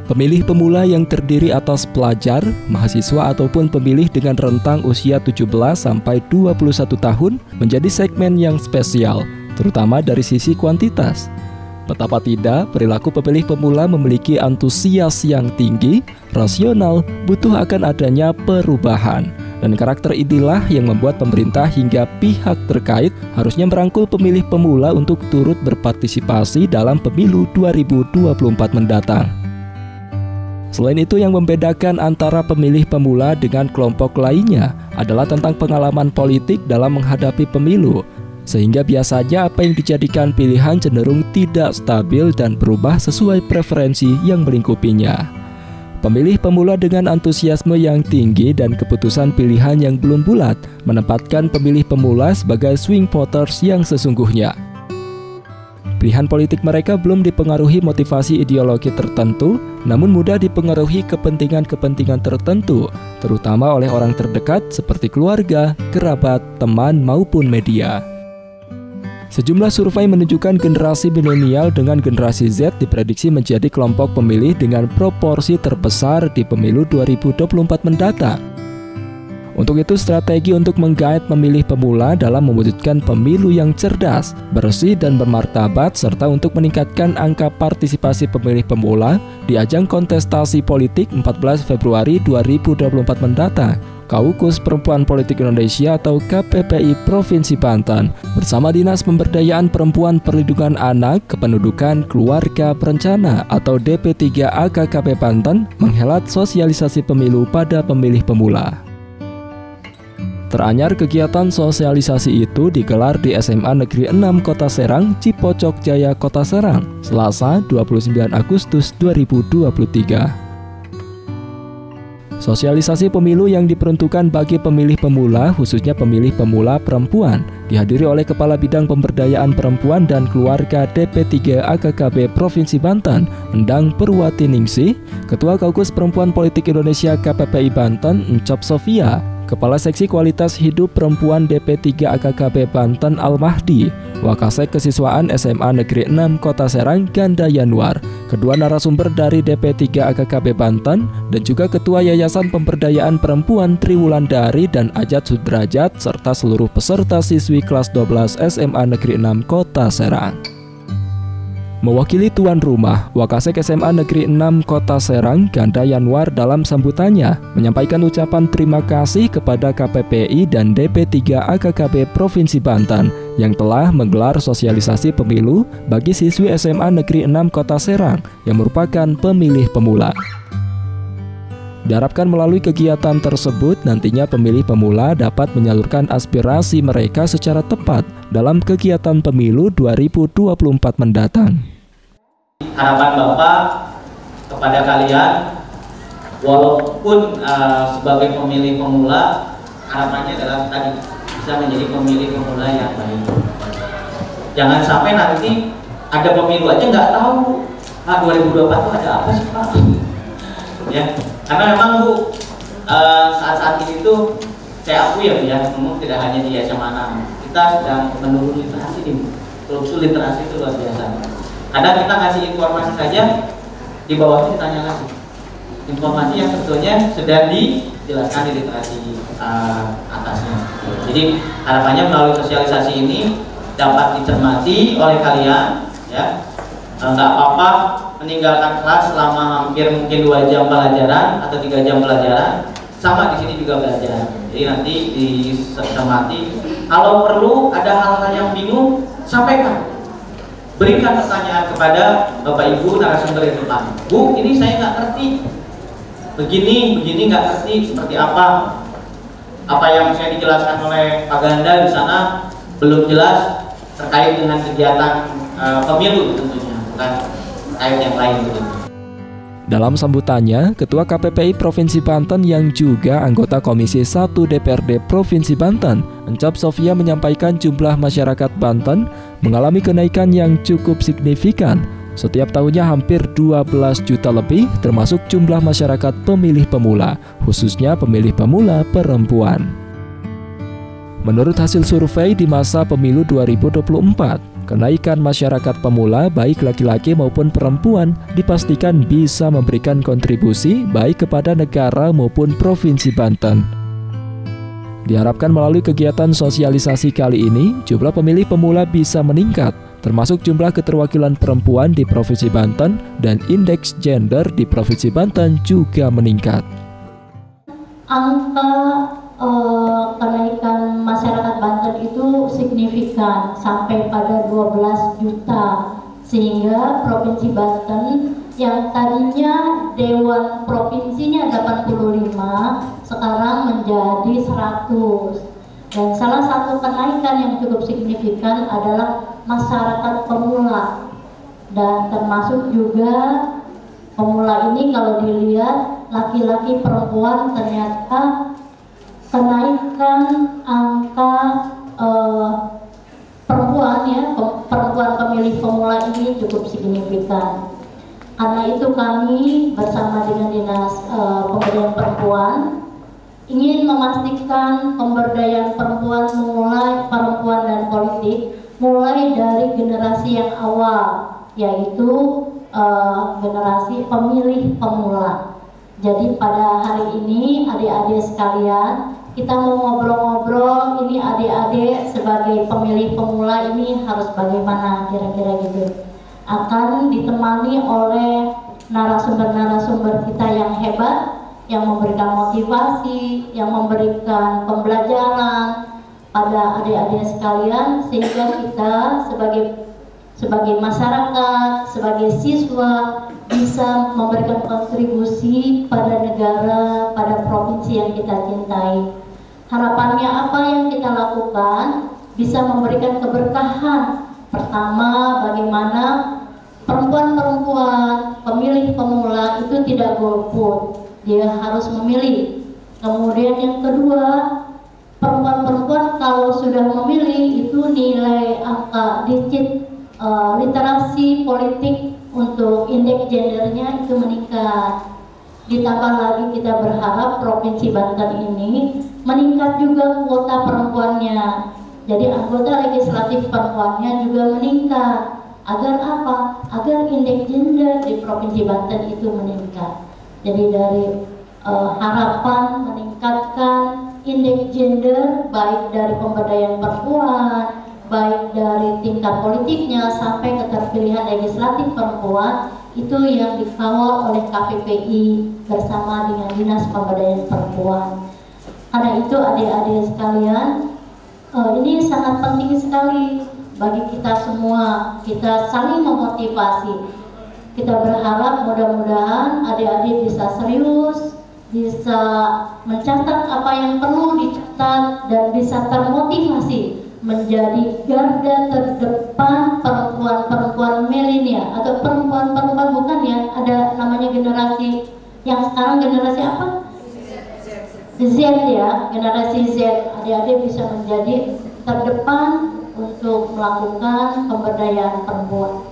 Pemilih pemula yang terdiri atas pelajar, mahasiswa ataupun pemilih dengan rentang usia 17 sampai 21 tahun menjadi segmen yang spesial, terutama dari sisi kuantitas. Betapa tidak, perilaku pemilih pemula memiliki antusias yang tinggi, rasional, butuh akan adanya perubahan. Dan karakter inilah yang membuat pemerintah hingga pihak terkait harusnya merangkul pemilih pemula untuk turut berpartisipasi dalam pemilu 2024 mendatang. Selain itu, yang membedakan antara pemilih pemula dengan kelompok lainnya adalah tentang pengalaman politik dalam menghadapi pemilu, sehingga biasanya apa yang dijadikan pilihan cenderung tidak stabil dan berubah sesuai preferensi yang melingkupinya. Pemilih pemula dengan antusiasme yang tinggi dan keputusan pilihan yang belum bulat menempatkan pemilih pemula sebagai swing voters yang sesungguhnya. Pilihan politik mereka belum dipengaruhi motivasi ideologi tertentu, namun mudah dipengaruhi kepentingan-kepentingan tertentu, terutama oleh orang terdekat seperti keluarga, kerabat, teman, maupun media. Sejumlah survei menunjukkan generasi milenial dengan generasi Z diprediksi menjadi kelompok pemilih dengan proporsi terbesar di pemilu 2024 mendatang. Untuk itu, strategi untuk menggait pemilih pemula dalam mewujudkan pemilu yang cerdas, bersih, dan bermartabat, serta untuk meningkatkan angka partisipasi pemilih pemula di ajang kontestasi politik 14 Februari 2024 mendatang, Kaukus Perempuan Politik Indonesia atau KPPI Provinsi Banten bersama Dinas Pemberdayaan Perempuan Perlindungan Anak, Kependudukan, Keluarga Berencana atau DP3 AKKP Banten menghelat sosialisasi pemilu pada pemilih pemula. Teranyar kegiatan sosialisasi itu digelar di SMA Negeri 6 Kota Serang, Cipocok Jaya, Kota Serang, Selasa 29 Agustus 2023. Sosialisasi pemilu yang diperuntukkan bagi pemilih pemula, khususnya pemilih pemula perempuan, dihadiri oleh Kepala Bidang Pemberdayaan Perempuan dan Keluarga DP3 AKKB Provinsi Banten, Endang Perwati Ningsih, Ketua Kaukus Perempuan Politik Indonesia KPPI Banten, Encop Sofia, Kepala Seksi Kualitas Hidup Perempuan DP3 AKKB Banten Al-Mahdi, Wakasek Kesiswaan SMA Negeri 6 Kota Serang Ganda Yanuar, kedua narasumber dari DP3 AKKB Banten, dan juga Ketua Yayasan Pemberdayaan Perempuan Triwulandari dan Ajat Sudrajat, serta seluruh peserta siswi kelas 12 SMA Negeri 6 Kota Serang. Mewakili tuan rumah, Wakasek SMA Negeri 6 Kota Serang Ganda Yanuar dalam sambutannya menyampaikan ucapan terima kasih kepada KPPI dan DP3 AKKB Provinsi Banten yang telah menggelar sosialisasi pemilu bagi siswi SMA Negeri 6 Kota Serang yang merupakan pemilih pemula. Diharapkan melalui kegiatan tersebut nantinya pemilih pemula dapat menyalurkan aspirasi mereka secara tepat dalam kegiatan pemilu 2024 mendatang. Harapan Bapak kepada kalian, walaupun sebagai pemilih pemula, harapannya adalah tadi bisa menjadi pemilih pemula yang baik. Jangan sampai nanti ada pemilu aja nggak tahu, 2024 itu ada apa sih Pak? Ya. Karena memang Bu, saat-saat ini tuh saya akui ya, memang tidak hanya di SMA 6, kita sedang menurun literasi nih, korupsi literasi itu luar biasa. Kadang kita kasih informasi saja, di bawahnya ditanya lagi informasi yang sebetulnya sudah dijelaskan di literasi atasnya. Jadi harapannya melalui sosialisasi ini dapat dicermati oleh kalian, ya. Nggak apa-apa meninggalkan kelas selama hampir mungkin 2 jam pelajaran atau 3 jam pelajaran, sama di sini juga belajar. Jadi nanti dicermati. Kalau perlu ada hal-hal yang bingung, sampaikan. Berikan pertanyaan kepada Bapak Ibu narasumber di depan. Bu, ini saya nggak ngerti. Begini nggak ngerti seperti apa. Apa yang saya dijelaskan oleh Pak Ganda di sana belum jelas terkait dengan kegiatan pemilu tentunya. Yang lain begitu. Dalam sambutannya, Ketua KPPI Provinsi Banten yang juga anggota Komisi 1 DPRD Provinsi Banten, Encop Sofia menyampaikan jumlah masyarakat Banten mengalami kenaikan yang cukup signifikan. Setiap tahunnya hampir 12 juta lebih, termasuk jumlah masyarakat pemilih pemula, khususnya pemilih pemula perempuan. Menurut hasil survei di masa pemilu 2024, Kenaikan masyarakat pemula baik laki-laki maupun perempuan dipastikan bisa memberikan kontribusi baik kepada negara maupun Provinsi Banten. Diharapkan melalui kegiatan sosialisasi kali ini, jumlah pemilih pemula bisa meningkat, termasuk jumlah keterwakilan perempuan di Provinsi Banten dan indeks gender di Provinsi Banten juga meningkat. Angka kenaikan masyarakat Banten itu signifikan sampai pada 12 juta, sehingga Provinsi Banten yang tadinya Dewan Provinsinya 85 sekarang menjadi 100. Dan salah satu kenaikan yang cukup signifikan adalah masyarakat pemula, dan termasuk juga pemula ini kalau dilihat laki-laki perempuan ternyata kenaikan angka perempuan pemilih pemula ini cukup signifikan. Karena itu kami bersama dengan Dinas Pemberdayaan Perempuan ingin memastikan pemberdayaan perempuan dan politik mulai dari generasi yang awal, yaitu generasi pemilih pemula. Jadi pada hari ini adik-adik sekalian, kita mau ngobrol-ngobrol, ini adik-adik sebagai pemilih pemula ini harus bagaimana kira-kira gitu. Akan ditemani oleh narasumber-narasumber kita yang hebat, yang memberikan motivasi, yang memberikan pembelajaran pada adik-adik sekalian, sehingga kita sebagai masyarakat, sebagai siswa bisa memberikan kontribusi pada negara, pada provinsi yang kita cintai. Harapannya apa yang kita lakukan bisa memberikan keberkahan. Pertama, bagaimana perempuan-perempuan pemilih pemula itu tidak golput, dia harus memilih. Kemudian yang kedua, perempuan-perempuan kalau sudah memilih itu nilai angka digit literasi politik untuk indeks gendernya itu meningkat. Ditambah lagi kita berharap Provinsi Banten ini meningkat juga kuota perempuannya. Jadi anggota legislatif perempuannya juga meningkat. Agar apa? Agar indeks gender di Provinsi Banten itu meningkat. Jadi dari harapan meningkatkan indeks gender baik dari pemberdayaan perempuan, baik dari tingkat politiknya sampai keterpilihan legislatif perempuan, itu yang dikawal oleh KPPI bersama dengan Dinas Pemberdayaan Perempuan. Karena itu adik-adik sekalian, ini sangat penting sekali bagi kita semua, kita saling memotivasi. Kita berharap mudah-mudahan adik-adik bisa serius, bisa mencatat apa yang perlu dicatat, dan bisa termotivasi menjadi garda terdepan perempuan-perempuan milenial atau perempuan-perempuan, bukan ya, ada namanya generasi yang sekarang generasi apa? Z ya, generasi Z. Adik-adik bisa menjadi terdepan untuk melakukan pemberdayaan perempuan.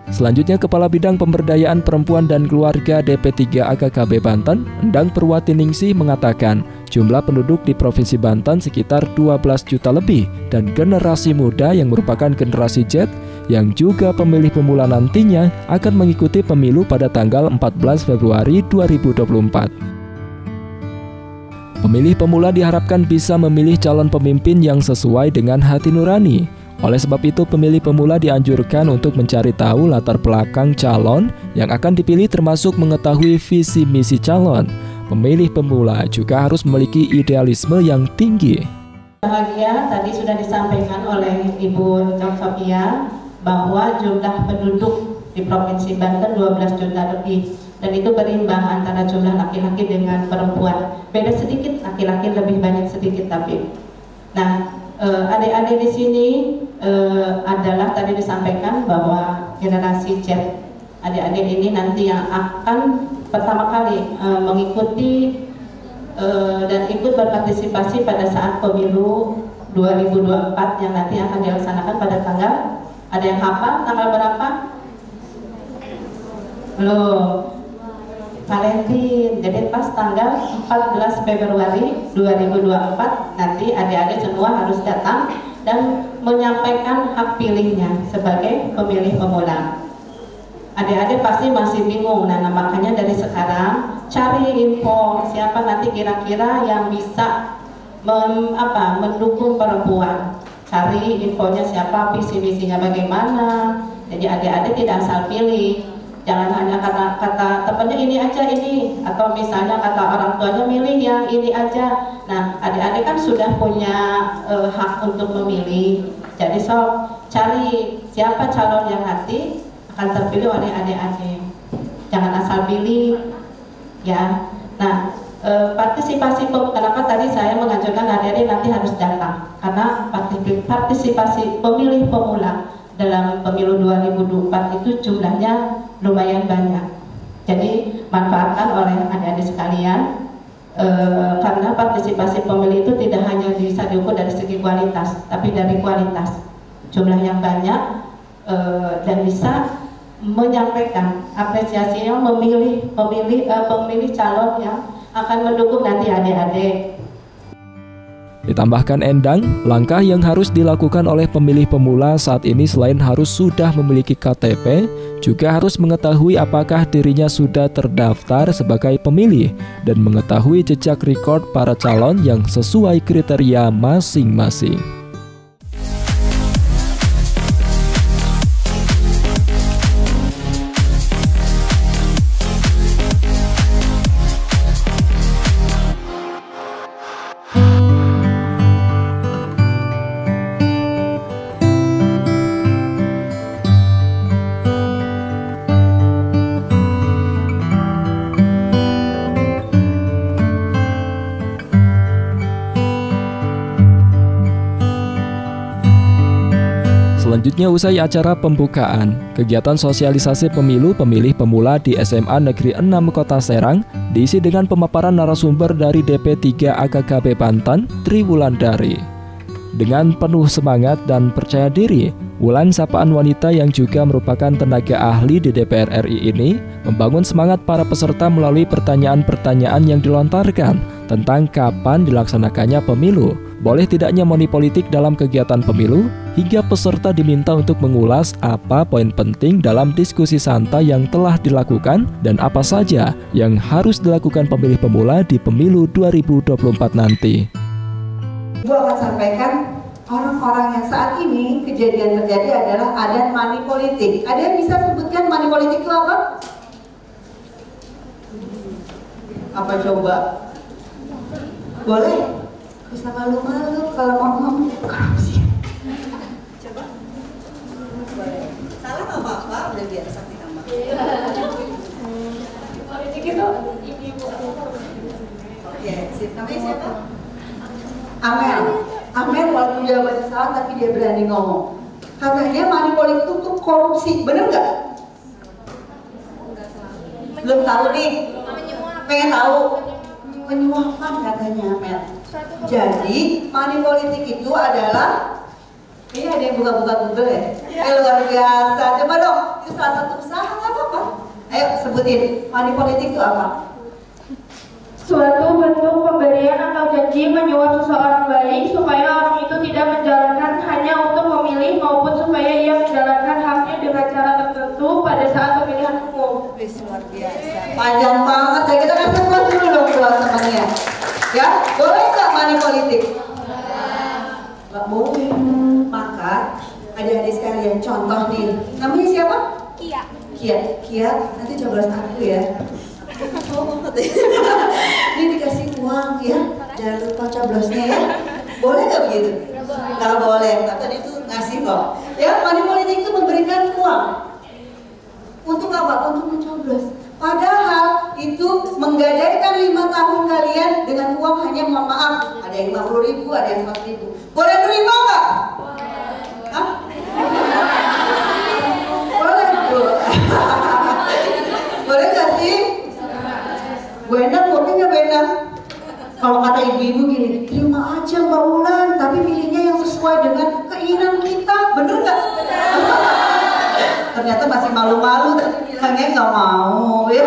Selanjutnya, Kepala Bidang Pemberdayaan Perempuan dan Keluarga DP3 AKKB Banten, Endang Purwatiningsih mengatakan, jumlah penduduk di Provinsi Banten sekitar 12 juta lebih, dan generasi muda yang merupakan generasi Z yang juga pemilih pemula nantinya akan mengikuti pemilu pada tanggal 14 Februari 2024. Pemilih pemula diharapkan bisa memilih calon pemimpin yang sesuai dengan hati nurani. Oleh sebab itu, pemilih pemula dianjurkan untuk mencari tahu latar belakang calon yang akan dipilih, termasuk mengetahui visi misi calon. Pemilih pemula juga harus memiliki idealisme yang tinggi. Bahagia tadi sudah disampaikan oleh Ibu Dr. Sophia bahwa jumlah penduduk di Provinsi Banten 12 juta lebih, dan itu berimbang antara jumlah laki-laki dengan perempuan. Beda sedikit, laki-laki lebih banyak sedikit tapi. Nah, adik-adik di sini adalah tadi disampaikan bahwa generasi Z. Adik-adik ini nanti yang akan pertama kali mengikuti dan ikut berpartisipasi pada saat pemilu 2024 yang nanti akan dilaksanakan pada tanggal, ada yang hafal tanggal berapa? Belum. Valentine, jadi pas tanggal 14 Februari 2024 nanti adik-adik semua harus datang dan menyampaikan hak pilihnya sebagai pemilih pemula. Adik-adik pasti masih bingung, nah makanya dari sekarang cari info siapa nanti kira-kira yang bisa mendukung perempuan. Cari infonya siapa, visi misinya bagaimana. Jadi adik-adik tidak asal pilih. Jangan hanya karena kata temannya ini aja ini, atau misalnya kata orang tuanya milih yang ini aja. Nah, adik-adik kan sudah punya hak untuk memilih. Jadi cari siapa calon yang nanti akan terpilih oleh adik-adik. Jangan asal pilih, ya. Nah, partisipasi, kenapa tadi saya menganjurkan adik-adik nanti harus datang, karena partisipasi pemilih pemula dalam pemilu 2024 itu jumlahnya lumayan banyak. Jadi manfaatkan oleh adik-adik sekalian, karena partisipasi pemilih itu tidak hanya bisa diukur dari segi kualitas, tapi dari kualitas, jumlah yang banyak, dan bisa menyampaikan apresiasinya, memilih calon yang akan mendukung nanti adik-adik. Ditambahkan Endang, langkah yang harus dilakukan oleh pemilih pemula saat ini selain harus sudah memiliki KTP, juga harus mengetahui apakah dirinya sudah terdaftar sebagai pemilih dan mengetahui jejak rekor para calon yang sesuai kriteria masing-masing. Selanjutnya usai acara pembukaan, kegiatan sosialisasi pemilu pemilih pemula di SMA Negeri 6 Kota Serang diisi dengan pemaparan narasumber dari DP3 AKKP Banten, Tri Wulandari. Dengan penuh semangat dan percaya diri, Wulan sapaan wanita yang juga merupakan tenaga ahli di DPR RI ini membangun semangat para peserta melalui pertanyaan-pertanyaan yang dilontarkan tentang kapan dilaksanakannya pemilu, boleh tidaknya money politik dalam kegiatan pemilu, hingga peserta diminta untuk mengulas apa poin penting dalam diskusi santai yang telah dilakukan dan apa saja yang harus dilakukan pemilih pemula di pemilu 2024 nanti. Ibu akan sampaikan orang-orang yang saat ini kejadian terjadi adalah ada money politik. Ada yang bisa sebutkan money politik itu apa? Apa coba? Boleh? Bisa malu-malu kalau ngomong korupsi. Coba. Boleh. Salah nggak apa-apa, udah biasa ditambah. Politik itu ibu. Oke, namanya siapa? Amel. Amel walaupun jawabannya salah tapi dia berani ngomong. Katanya money politik itu korupsi, bener nggak? Belum tahu nih. Pengen tahu? Menyuapkan katanya Amel. Jadi money politik itu adalah, ini ada yang buka-buka Google ya? Luar biasa. Coba dong, itu salah satu usaha nggak apa-apa. Ayo sebutin, money politik itu apa? Suatu bentuk pemberian atau janji menyuap seseorang baik supaya orang itu tidak menjalankan hanya untuk memilih maupun supaya ia menjalankan haknya dengan cara tertentu pada saat pemilihan umum. Luar biasa. Panjang banget ya, kita kasih buat dulu dong buat temannya. Ya, boleh nggak money politik? Nggak boleh. Maka adik-adik sekalian contoh nih. Namanya siapa? Kia. Kia, nanti coblos aku ya. Ini dikasih uang ya, jangan lupa coblosnya ya. Boleh nggak begitu? Nggak boleh, tadi itu ngasih kok. Ya, money politik itu memberikan uang. Untuk apa? Untuk mencoblos. Padahal itu menggadaikan 5 tahun kalian dengan uang hanya, mohon maaf, ada yang 50.000, ada yang 100.000. Boleh terima nggak? Hah? Boleh Bu. Boleh nggak sih? Bu Endang, boleh nggak Bu Endang? Kalau kata ibu-ibu gini, terima aja Mbak Wulan, tapi pilihnya yang sesuai dengan keinginan kita, bener nggak? Ternyata masih malu-malu, tapi bilangnya nggak mau ya.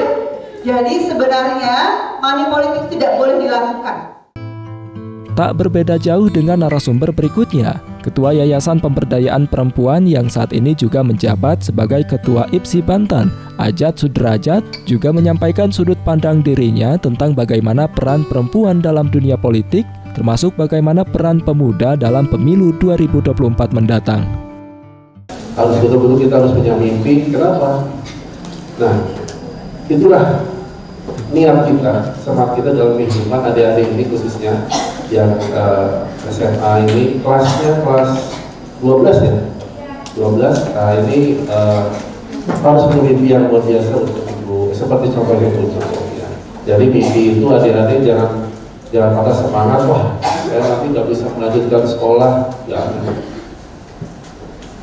Jadi sebenarnya money politik tidak boleh dilakukan. Tak berbeda jauh dengan narasumber berikutnya, Ketua Yayasan Pemberdayaan Perempuan yang saat ini juga menjabat sebagai Ketua IPSI Banten, Ajat Sudrajat, juga menyampaikan sudut pandang dirinya tentang bagaimana peran perempuan dalam dunia politik, termasuk bagaimana peran pemuda dalam pemilu 2024 mendatang. Harus betul-betul kita harus punya mimpi. Kenapa? Nah, itulah niat kita, semangat kita dalam kehidupan adik-adik ini khususnya yang SMA ini kelasnya kelas 12 ya, 12. Nah, ini harus punya mimpi yang luar biasa untuk ibu, seperti contohnya Ibu ya. Jadi mimpi itu adik-adik jangan patah semangat, wah saya nanti nggak bisa melanjutkan sekolah, ya.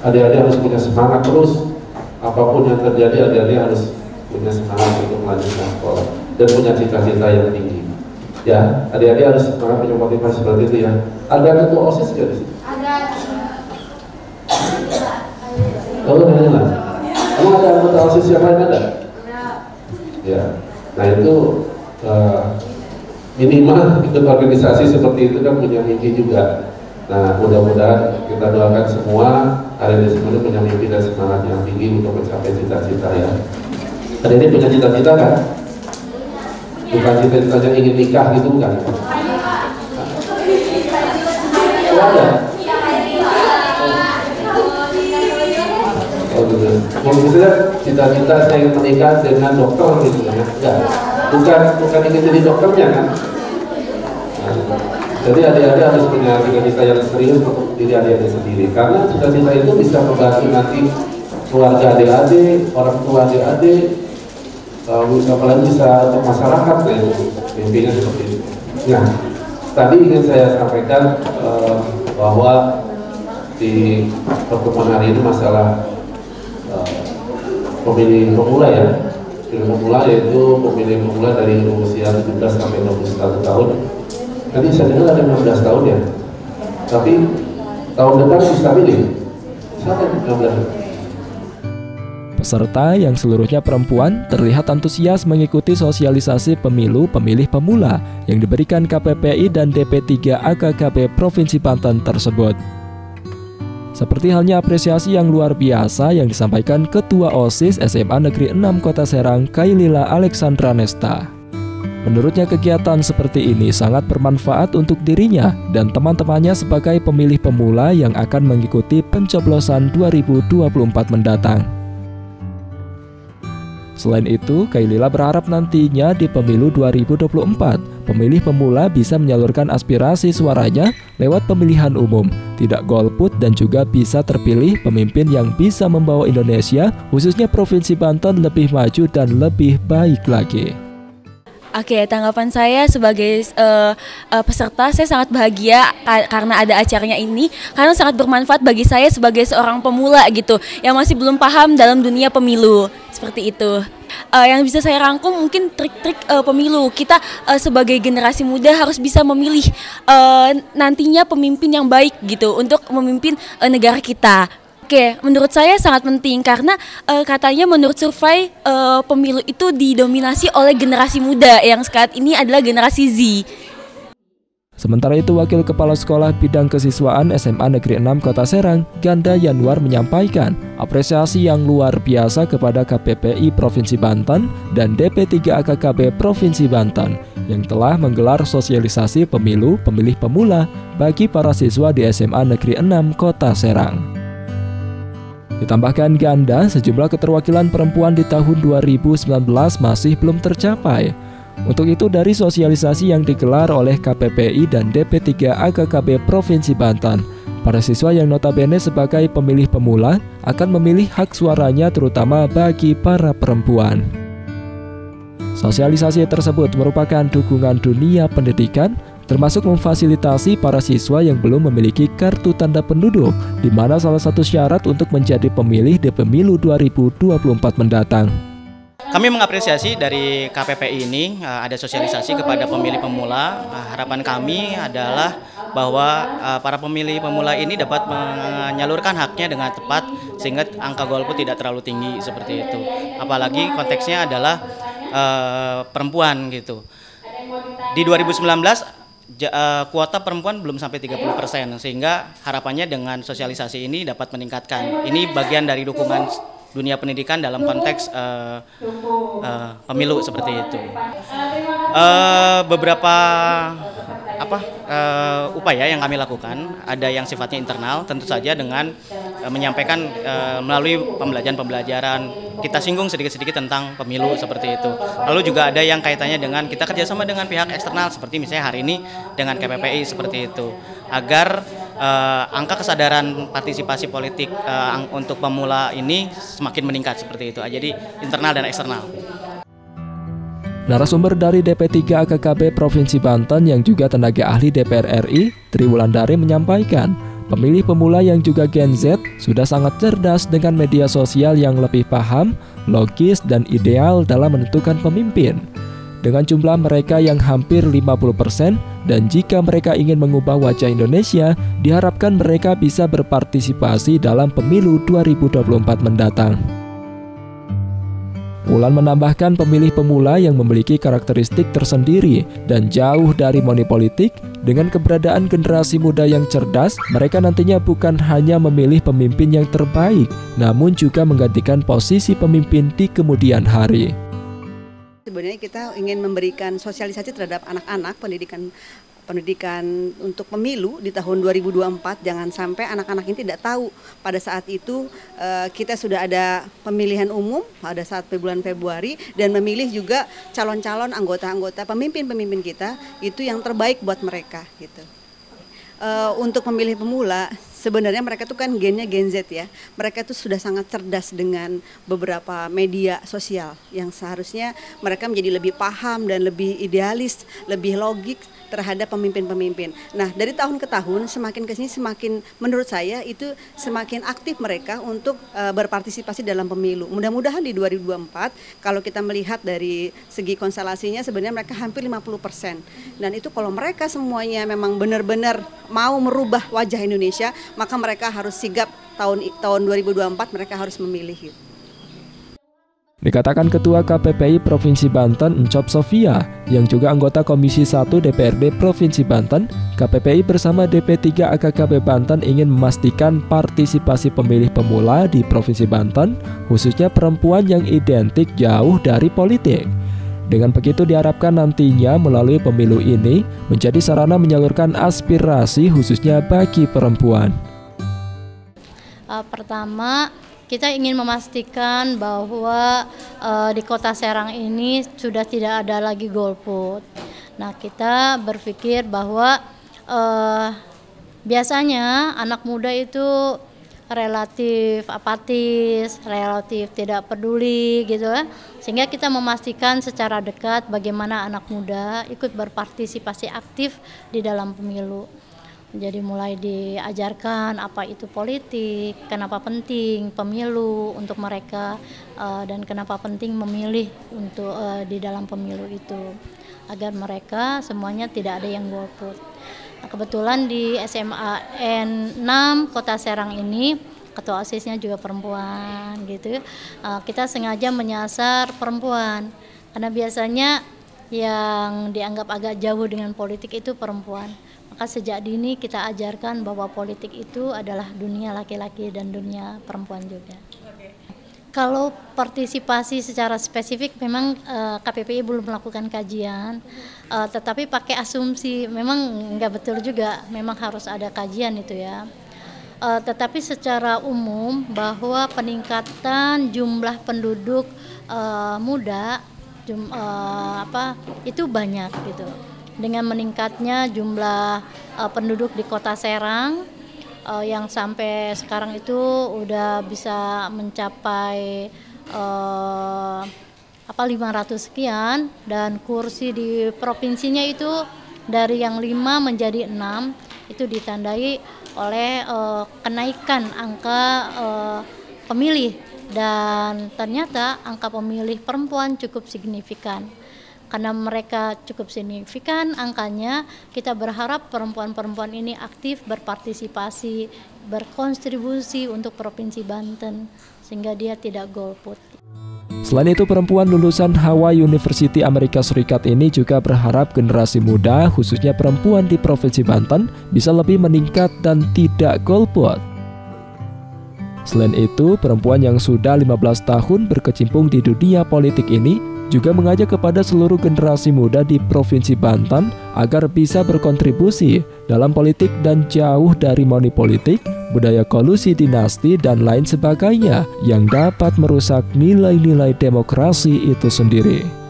Adik-adik harus punya semangat terus, apapun yang terjadi adik-adik harus punya semangat untuk melanjutkan sekolah dan punya cita-cita yang tinggi. Ya, adik-adik harus semangat, punya motivasi seperti itu ya. Ada ketua OSIS nggak di sini? Ada. Lalu nanya, kamu ada anggota OSIS yang lain ada? Ya, nah itu minimal ikut organisasi seperti itu kan punya mimpi juga. Nah, mudah-mudahan kita doakan semua adik-adik semua punya mimpi dan semangat yang tinggi untuk mencapai cita-cita ya. Adik-adik punya cita-cita kan? Bukan cita-citanya ingin nikah gitu bukan? Oh, ada? Oh gitu. Kalau misalnya cita-cita saya ingin menikah dengan dokter gitu ya? Enggak. Bukan ingin jadi dokternya kan? Nah, jadi adik-adik harus punya cita-cita yang serius untuk diri adik-adik sendiri. Karena cita-cita itu bisa membantu nanti keluarga adik-adik, orang tua adik-adik, apalagi bisa untuk masyarakat, nah itu mimpinya seperti itu. Nah, tadi ingin saya sampaikan bahwa di pertemuan hari ini masalah pemilih pemula ya. Pemilih pemula yaitu pemilih pemula dari usia 17 sampai 21 tahun. Tadi saya dengar ada 15 tahun ya. Tapi tahun depan bisa pilih. Siapa yang 15? Peserta yang seluruhnya perempuan terlihat antusias mengikuti sosialisasi pemilu pemilih pemula yang diberikan KPPI dan DP3 AKKP Provinsi Banten tersebut. Seperti halnya apresiasi yang luar biasa yang disampaikan Ketua OSIS SMA Negeri 6 Kota Serang, Kailila Alexandra Nesta. Menurutnya kegiatan seperti ini sangat bermanfaat untuk dirinya dan teman-temannya sebagai pemilih pemula yang akan mengikuti pencoblosan 2024 mendatang. Selain itu, Kailila berharap nantinya di pemilu 2024, pemilih pemula bisa menyalurkan aspirasi suaranya lewat pemilihan umum, tidak golput dan juga bisa terpilih pemimpin yang bisa membawa Indonesia, khususnya Provinsi Banten lebih maju dan lebih baik lagi. Oke, tanggapan saya sebagai peserta, saya sangat bahagia karena ada acaranya ini, karena sangat bermanfaat bagi saya sebagai seorang pemula gitu, yang masih belum paham dalam dunia pemilu, seperti itu. Yang bisa saya rangkum mungkin trik-trik pemilu, kita sebagai generasi muda harus bisa memilih nantinya pemimpin yang baik gitu, untuk memimpin negara kita. Oke, menurut saya sangat penting karena katanya menurut survei pemilu itu didominasi oleh generasi muda yang saat ini adalah generasi Z. Sementara itu, Wakil Kepala Sekolah Bidang Kesiswaan SMA Negeri 6 Kota Serang, Ganda Yanuar menyampaikan apresiasi yang luar biasa kepada KPPI Provinsi Banten dan DP3 AKKP Provinsi Banten yang telah menggelar sosialisasi pemilu pemilih pemula bagi para siswa di SMA Negeri 6 Kota Serang. Ditambahkan Ganda, sejumlah keterwakilan perempuan di tahun 2019 masih belum tercapai. Untuk itu, dari sosialisasi yang digelar oleh KPPI dan DP3 AKKP Provinsi Banten, para siswa yang notabene sebagai pemilih pemula akan memilih hak suaranya terutama bagi para perempuan. Sosialisasi tersebut merupakan dukungan dunia pendidikan, termasuk memfasilitasi para siswa yang belum memiliki kartu tanda penduduk, di mana salah satu syarat untuk menjadi pemilih di pemilu 2024 mendatang. Kami mengapresiasi dari KPPI ini ada sosialisasi kepada pemilih pemula. Harapan kami adalah bahwa para pemilih pemula ini dapat menyalurkan haknya dengan tepat sehingga angka golput tidak terlalu tinggi seperti itu. Apalagi konteksnya adalah perempuan gitu. Di 2019 kuota perempuan belum sampai 30%, sehingga harapannya dengan sosialisasi ini dapat meningkatkan. Ini bagian dari dukungan dunia pendidikan dalam konteks pemilu seperti itu. Beberapa upaya yang kami lakukan, ada yang sifatnya internal, tentu saja dengan menyampaikan melalui pembelajaran kita singgung sedikit-sedikit tentang pemilu seperti itu. Lalu juga ada yang kaitannya dengan kita kerjasama dengan pihak eksternal, seperti misalnya hari ini dengan KPPI seperti itu, agar angka kesadaran partisipasi politik untuk pemula ini semakin meningkat seperti itu. Jadi internal dan eksternal. Narasumber dari DP3 AKKB Provinsi Banten yang juga tenaga ahli DPR RI, Tri Wulandari menyampaikan, pemilih pemula yang juga Gen Z sudah sangat cerdas dengan media sosial yang lebih paham, logis, dan ideal dalam menentukan pemimpin. Dengan jumlah mereka yang hampir 50%, dan jika mereka ingin mengubah wajah Indonesia, diharapkan mereka bisa berpartisipasi dalam pemilu 2024 mendatang. Wulan menambahkan pemilih pemula yang memiliki karakteristik tersendiri dan jauh dari money politik, dengan keberadaan generasi muda yang cerdas, mereka nantinya bukan hanya memilih pemimpin yang terbaik, namun juga menggantikan posisi pemimpin di kemudian hari. Sebenarnya kita ingin memberikan sosialisasi terhadap anak-anak, pendidikan untuk pemilu di tahun 2024, jangan sampai anak-anak ini tidak tahu pada saat itu kita sudah ada pemilihan umum pada saat bulan Februari, dan memilih juga calon-calon anggota-anggota pemimpin-pemimpin kita itu yang terbaik buat mereka gitu. Untuk pemilih pemula, sebenarnya mereka tuh kan gennya Gen Z ya. Mereka tuh sudah sangat cerdas dengan beberapa media sosial yang seharusnya mereka menjadi lebih paham dan lebih idealis, lebih logik terhadap pemimpin-pemimpin. Nah, dari tahun ke tahun semakin kesini semakin, menurut saya itu semakin aktif mereka untuk berpartisipasi dalam pemilu. Mudah-mudahan di 2024 kalau kita melihat dari segi konstelasinya sebenarnya mereka hampir 50%. Dan itu kalau mereka semuanya memang benar-benar mau merubah wajah Indonesia, maka mereka harus sigap tahun 2024 mereka harus memilih. Dikatakan Ketua KPPI Provinsi Banten, Encop Sofia, yang juga anggota Komisi 1 DPRD Provinsi Banten, KPPI bersama DP3 AKKB Banten ingin memastikan partisipasi pemilih pemula di Provinsi Banten, khususnya perempuan yang identik jauh dari politik. Dengan begitu diharapkan nantinya melalui pemilu ini menjadi sarana menyalurkan aspirasi khususnya bagi perempuan. Pertama, kita ingin memastikan bahwa di Kota Serang ini sudah tidak ada lagi golput. Nah, kita berpikir bahwa biasanya anak muda itu relatif apatis, relatif tidak peduli gitu ya. Sehingga kita memastikan secara dekat bagaimana anak muda ikut berpartisipasi aktif di dalam pemilu. Jadi mulai diajarkan apa itu politik, kenapa penting pemilu untuk mereka, dan kenapa penting memilih untuk di dalam pemilu itu, agar mereka semuanya tidak ada yang golput. Nah, kebetulan di SMA N6 Kota Serang ini ketua OSIS-nya juga perempuan gitu. Kita sengaja menyasar perempuan karena biasanya yang dianggap agak jauh dengan politik itu perempuan. Maka sejak dini kita ajarkan bahwa politik itu adalah dunia laki-laki dan dunia perempuan juga. Kalau partisipasi secara spesifik memang KPPI belum melakukan kajian, tetapi pakai asumsi memang nggak betul juga, memang harus ada kajian itu ya. Tetapi secara umum bahwa peningkatan jumlah penduduk muda itu banyak gitu. Dengan meningkatnya jumlah penduduk di Kota Serang yang sampai sekarang itu udah bisa mencapai 500 sekian, dan kursi di provinsinya itu dari yang 5 menjadi 6, itu ditandai oleh kenaikan angka pemilih, dan ternyata angka pemilih perempuan cukup signifikan. Karena mereka cukup signifikan angkanya, kita berharap perempuan-perempuan ini aktif berpartisipasi, berkontribusi untuk Provinsi Banten, sehingga dia tidak golput. Selain itu, perempuan lulusan Hawaii University Amerika Serikat ini juga berharap generasi muda, khususnya perempuan di Provinsi Banten, bisa lebih meningkat dan tidak golput. Selain itu, perempuan yang sudah 15 tahun berkecimpung di dunia politik ini juga mengajak kepada seluruh generasi muda di Provinsi Banten agar bisa berkontribusi dalam politik dan jauh dari money politik, budaya kolusi dinasti, dan lain sebagainya yang dapat merusak nilai-nilai demokrasi itu sendiri.